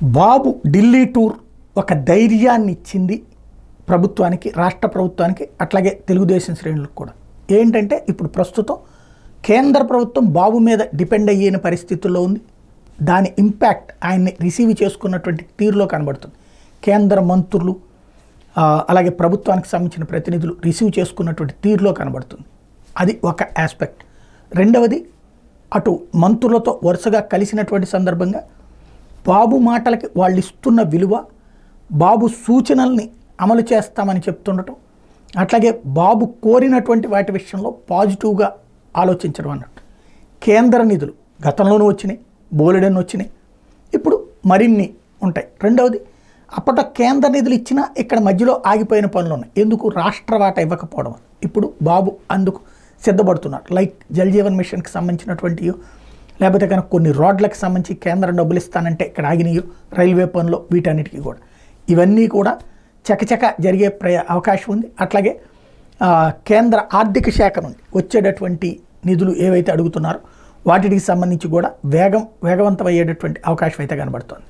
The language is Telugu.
బాబు ఢిల్లీ టూర్ ఒక ధైర్యాన్ని ఇచ్చింది ప్రభుత్వానికి, రాష్ట్ర ప్రభుత్వానికి, అట్లాగే తెలుగుదేశం శ్రేణులకు కూడా. ఏంటంటే ఇప్పుడు ప్రస్తుతం కేంద్ర ప్రభుత్వం బాబు మీద డిపెండ్ అయ్యే పరిస్థితుల్లో ఉంది. దాని ఇంపాక్ట్ ఆయన్ని రిసీవ్ చేసుకున్నటువంటి తీరులో కనబడుతుంది. కేంద్ర మంత్రులు అలాగే ప్రభుత్వానికి సంబంధించిన ప్రతినిధులు రిసీవ్ చేసుకున్నటువంటి తీరులో కనబడుతుంది. అది ఒక ఆస్పెక్ట్. రెండవది, అటు మంత్రులతో వరుసగా కలిసినటువంటి సందర్భంగా బాబు మాటలకి వాళ్ళు ఇస్తున్న విలువ, బాబు సూచనల్ని అమలు చేస్తామని చెప్తుండటం, అట్లాగే బాబు కోరినటువంటి వాటి విషయంలో పాజిటివ్గా ఆలోచించడం అన్నట్టు. కేంద్ర నిధులు గతంలోనూ వచ్చినాయి, బోలెడన్ని వచ్చినాయి, ఇప్పుడు మరిన్ని ఉంటాయి. రెండవది, అప్పట్లో కేంద్ర నిధులు ఇచ్చినా ఇక్కడ మధ్యలో ఆగిపోయిన పనులు ఉన్నాయి. ఎందుకు? రాష్ట్ర వాటా ఇవ్వకపోవడం. ఇప్పుడు బాబు అందుకు సిద్ధపడుతున్నారు. లైక్ జల్ జీవన్ మిషన్కి సంబంధించినటువంటివి, లేకపోతే కనుక కొన్ని రోడ్లకు సంబంధించి కేంద్రం డబ్బులు ఇస్తానంటే ఇక్కడ ఆగినాయో, రైల్వే పనులు, వీటన్నిటికీ కూడా ఇవన్నీ కూడా చకచక జరిగే అవకాశం ఉంది. అట్లాగే కేంద్ర ఆర్థిక శాఖ నుండి వచ్చేటటువంటి నిధులు ఏవైతే అడుగుతున్నారో వాటికి సంబంధించి కూడా వేగవంతం అయ్యేటటువంటి అవకాశం అయితే కనబడుతోంది.